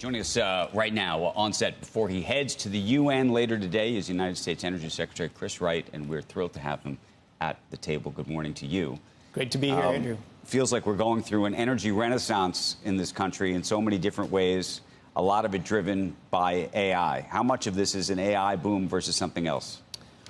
Joining us right now on set before he heads to the UN later today is United States Energy Secretary Chris Wright, and we're thrilled to have him at the table. Good morning to you. Great to be here, Andrew. Feels like we're going through an energy renaissance in this country in so many different ways, a lot of it driven by AI. How much of this is an AI boom versus something else?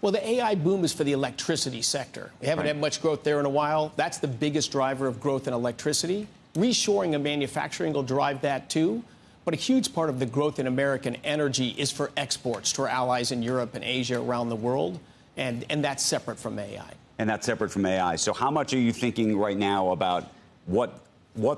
Well, the AI boom is for the electricity sector. We haven't had much growth there in a while. That's the biggest driver of growth in electricity. Reshoring of manufacturing will drive that, too. But a huge part of the growth in American energy is for exports to our allies in Europe and Asia around the world, and that's separate from AI. And that's separate from AI. So how much are you thinking right now about what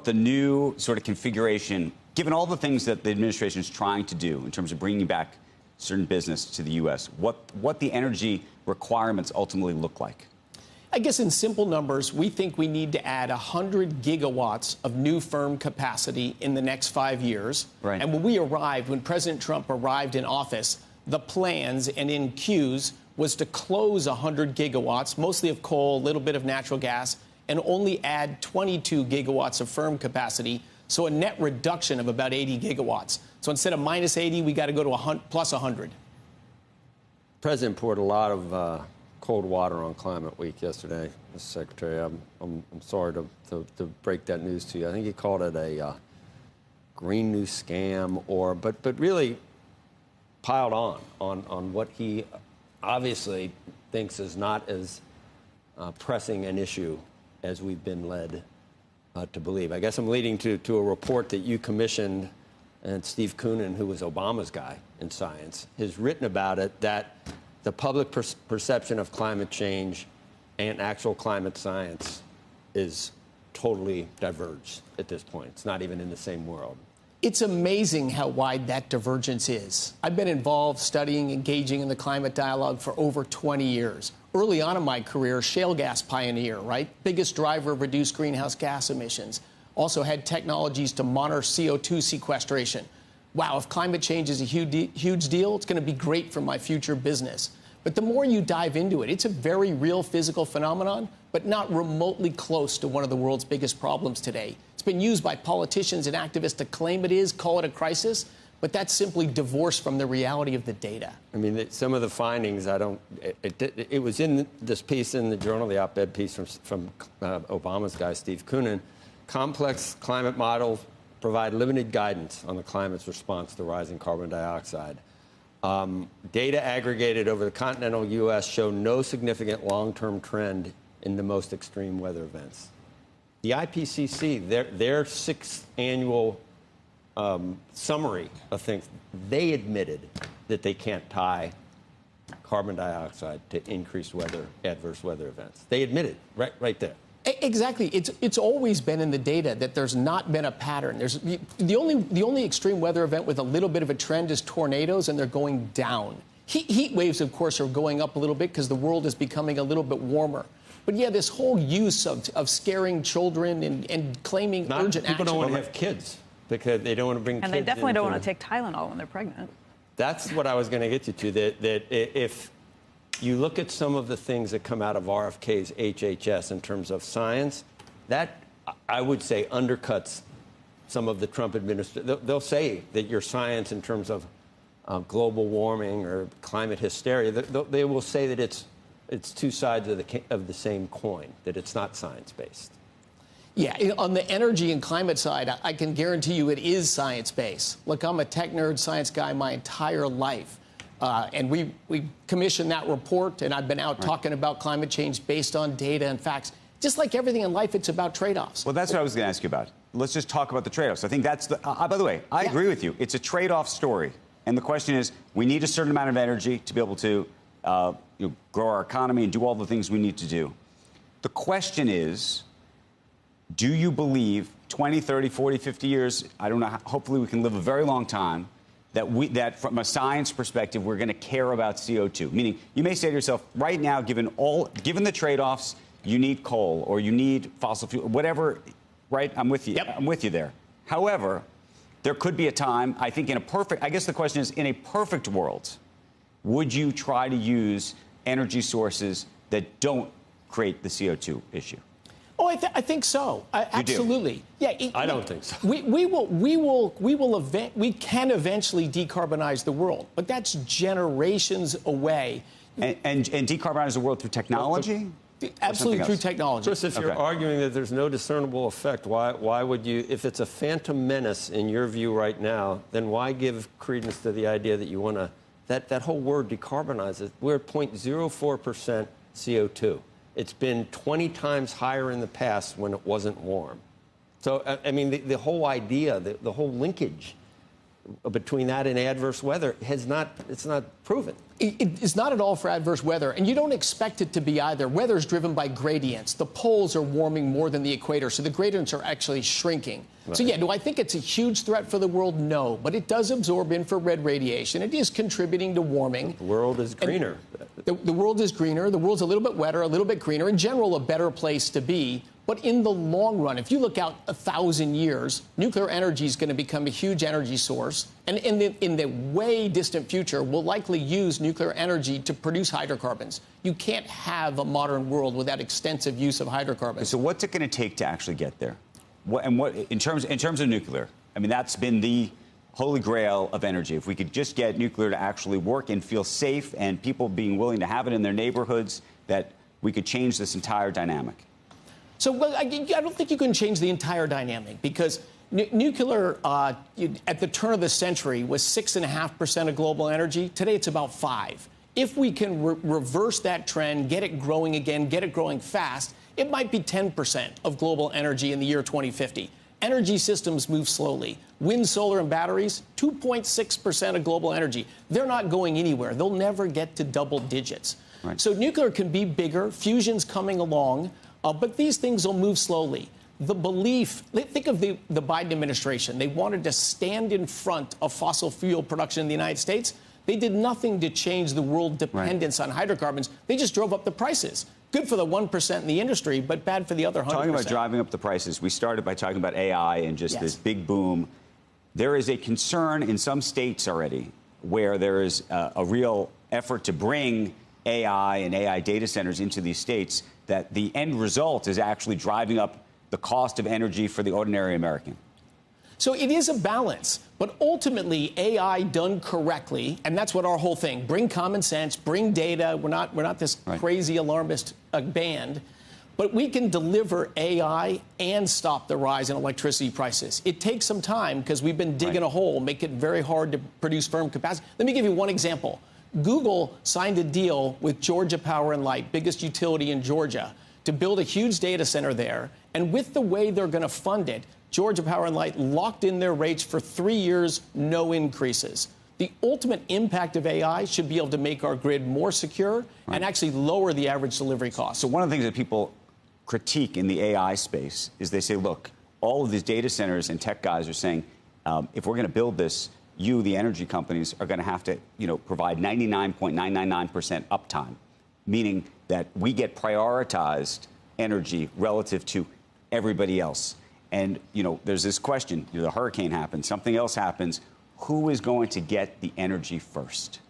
the new sort of configuration, given all the things that the administration is trying to do in terms of bringing back certain business to the U.S., what the energy requirements ultimately look like? I guess in simple numbers, we think we need to add 100 gigawatts of new firm capacity in the next 5 years. Right. And when President Trump arrived in office, the plans and in queues was to close 100 gigawatts, mostly of coal, a little bit of natural gas, and only add 22 gigawatts of firm capacity, so a net reduction of about 80 gigawatts. So instead of minus 80, we got to go to plus 100. The president poured a lot of cold water on Climate Week yesterday, Mr. Secretary. I'm sorry to break that news to you. I think he called it a green news scam, but really piled on what he obviously thinks is not as pressing an issue as we've been led to believe. I guess I'm leading to a report that you commissioned, and Steve Koonin, who was Obama's guy in science, has written about it, that the public perception of climate change and actual climate science is totally diverged at this point. It's not even in the same world. It's amazing how wide that divergence is. I've been involved studying, engaging in the climate dialogue for over 20 years. Early on in my career, shale gas pioneer, right? Biggest driver of reduced greenhouse gas emissions. Also had technologies to monitor CO2 sequestration. Wow, if climate change is a huge deal, it's going to be great for my future business. But the more you dive into it, it's a very real physical phenomenon, but not remotely close to one of the world's biggest problems today. It's been used by politicians and activists to claim it is, call it a crisis, but that's simply divorced from the reality of the data. I mean, some of the findings, it was in this piece in the Journal, the op-ed piece from Obama's guy, Steve Koonin. Complex climate models provide limited guidance on the climate's response to rising carbon dioxide. Data aggregated over the continental U.S. show no significant long-term trend in the most extreme weather events. The IPCC, their sixth annual summary of things, they admitted that they can't tie carbon dioxide to increased adverse weather events. They admitted right there. Exactly. It's always been in the data that there's not been a pattern. The only extreme weather event with a little bit of a trend is tornadoes, and they're going down. Heat waves, of course, are going up a little bit because the world is becoming a little bit warmer. But yeah, this whole use of scaring children and claiming urgent action. People don't want to have kids because they don't want to bring kids. And they definitely don't want to take Tylenol when they're pregnant. That's what I was going to get you to, that if you look at some of the things that come out of RFK's HHS in terms of science, that, I would say, undercuts some of the Trump administration. They'll say that your science in terms of global warming or climate hysteria, they will say that it's two sides of the same coin, that it's not science-based. Yeah, on the energy and climate side, I can guarantee you it is science-based. Look, I'm a tech nerd science guy my entire life. And we commissioned that report, and I've been out talking about climate change based on data and facts. Just like everything in life, it's about trade-offs. Well, that's what I was going to ask you about. Let's just talk about the trade-offs. I think that's the... by the way, I agree with you. It's a trade-off story. And the question is, we need a certain amount of energy to be able to grow our economy and do all the things we need to do. The question is, do you believe 20, 30, 40, 50 years, I don't know, hopefully we can live a very long time, that from a science perspective, we're going to care about CO2. Meaning, you may say to yourself, right now, given the trade-offs, you need coal or you need fossil fuel, whatever, right? I'm with you. Yep. I'm with you there. However, there could be a time, I think I guess the question is, in a perfect world, would you try to use energy sources that don't create the CO2 issue? Oh, I think so. Absolutely. Yeah. I don't think so. We can eventually decarbonize the world, but that's generations away. And decarbonize the world through technology? Absolutely, through technology. Chris, if you're arguing that there's no discernible effect, why would you, if it's a phantom menace in your view right now, then why give credence to the idea that you want to, that whole word decarbonize, we're at 0.04% CO2. It's been 20 times higher in the past when it wasn't warm. So, I mean, the whole idea, the whole linkage between that and adverse weather it's not proven. It's not at all for adverse weather, and you don't expect it to be either. Weather is driven by gradients. The poles are warming more than the equator, so the gradients are actually shrinking. Right. So, yeah, do I think it's a huge threat for the world? No, but it does absorb infrared radiation. It is contributing to warming. The world is greener. The world is greener. The world's a little bit wetter, a little bit greener. In general, a better place to be. But in the long run, if you look out 1,000 years, nuclear energy is going to become a huge energy source. And in the way distant future, we'll likely use nuclear energy to produce hydrocarbons. You can't have a modern world without extensive use of hydrocarbons. So what's it going to take to actually get there? What in terms of nuclear? I mean, that's been the holy grail of energy. If we could just get nuclear to actually work and feel safe and people being willing to have it in their neighborhoods, that we could change this entire dynamic. So well, I don't think you can change the entire dynamic because nuclear at the turn of the century was 6.5% of global energy. Today it's about 5%. If we can reverse that trend, get it growing again, get it growing fast, it might be 10% of global energy in the year 2050. Energy systems move slowly. Wind, solar, and batteries, 2.6% of global energy. They're not going anywhere. They'll never get to double digits. Right. So nuclear can be bigger. Fusion's coming along. But these things will move slowly. The belief, think of the Biden administration. They wanted to stand in front of fossil fuel production in the United States. They did nothing to change the world dependence on hydrocarbons. They just drove up the prices. Good for the 1% in the industry, but bad for the other 100%. Talking about driving up the prices, we started by talking about AI and just this big boom. There is a concern in some states already where there is a real effort to bring AI and AI data centers into these states, that the end result is actually driving up the cost of energy for the ordinary American. So it is a balance, but ultimately AI done correctly, and that's what our whole thing, bring common sense, bring data. We're not this crazy alarmist band, but we can deliver AI and stop the rise in electricity prices. It takes some time because we've been digging a hole, make it very hard to produce firm capacity. Let me give you one example. Google signed a deal with Georgia Power and Light, biggest utility in Georgia, to build a huge data center there. And with the way they're going to fund it, Georgia Power and Light locked in their rates for 3 years, no increases. The ultimate impact of AI should be able to make our grid more secure and actually lower the average delivery cost. So one of the things that people critique in the AI space is they say, look, all of these data centers and tech guys are saying, if we're going to build this, you, the energy companies, are going to have to, provide 99.999% uptime, meaning that we get prioritized energy relative to everybody else. And, there's this question, the hurricane happens, something else happens. Who is going to get the energy first?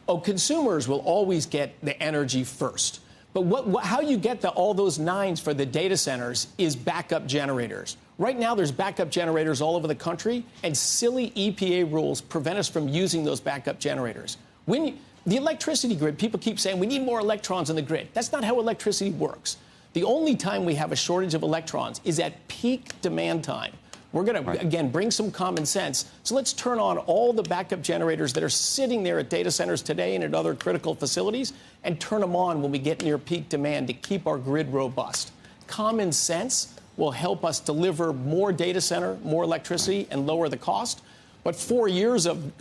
Oh, consumers will always get the energy first. But how you get all those nines for the data centers is backup generators. Right now, there's backup generators all over the country, and silly EPA rules prevent us from using those backup generators. The electricity grid, people keep saying we need more electrons in the grid. That's not how electricity works. The only time we have a shortage of electrons is at peak demand time. We're going to, again, bring some common sense. So let's turn on all the backup generators that are sitting there at data centers today and at other critical facilities and turn them on when we get near peak demand to keep our grid robust. Common sense will help us deliver more data center, more electricity, and lower the cost. But 4 years of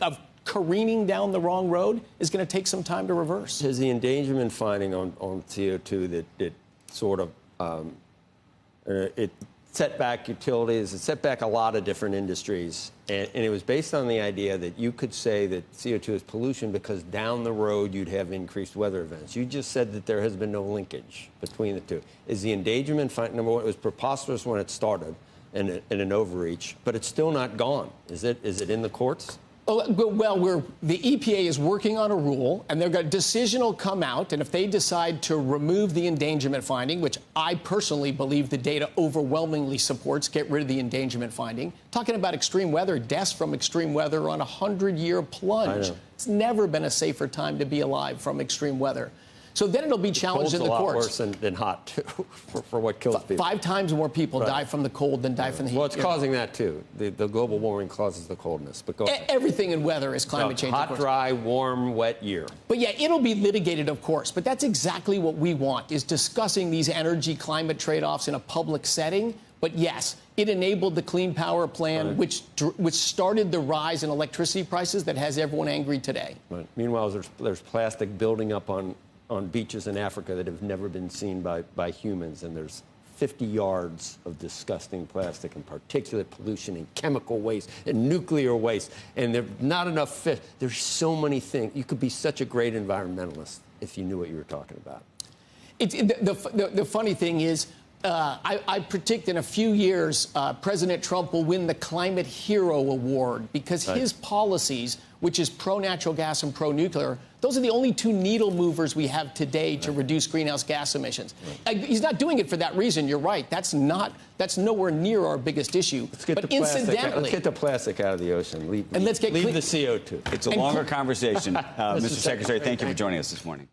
careening down the wrong road is going to take some time to reverse. Has the endangerment finding on CO2 that sort of it set back utilities, it set back a lot of different industries, and it was based on the idea that you could say that CO2 is pollution because down the road you'd have increased weather events. You just said that there has been no linkage between the two. Is the endangerment finding, number one, it was preposterous when it started and an overreach, but it's still not gone. Is it in the courts? Oh, well, the EPA is working on a rule, and a decision will come out, and if they decide to remove the endangerment finding, which I personally believe the data overwhelmingly supports, get rid of the endangerment finding. Talking about extreme weather, deaths from extreme weather on a 100-year plunge. It's never been a safer time to be alive from extreme weather. So then it'll be challenged in the courts. Cold's a lot worse than hot, too, for what kills people. 5 times more people die from the cold than die from the heat. Well, it's causing that, too. The global warming causes the coldness. But go ahead. Everything in weather is climate change. Hot, dry, warm, wet year. But yeah, it'll be litigated, of course. But that's exactly what we want, is discussing these energy-climate trade-offs in a public setting. But yes, it enabled the Clean Power Plan, which started the rise in electricity prices that has everyone angry today. Right. Meanwhile, there's plastic building up on beaches in Africa that have never been seen by humans, and there's 50 yards of disgusting plastic and particulate pollution and chemical waste and nuclear waste, and there's not enough fish. There's so many things. You could be such a great environmentalist if you knew what you were talking about. The funny thing is, I predict in a few years, President Trump will win the Climate Hero Award because his policies, which is pro-natural gas and pro-nuclear, those are the only 2 needle movers we have today to reduce greenhouse gas emissions. He's not doing it for that reason. You're right. That's nowhere near our biggest issue. Let's get the plastic out of the ocean. Leave the CO2. It's a longer conversation. Mr. Secretary, thank you for joining us this morning.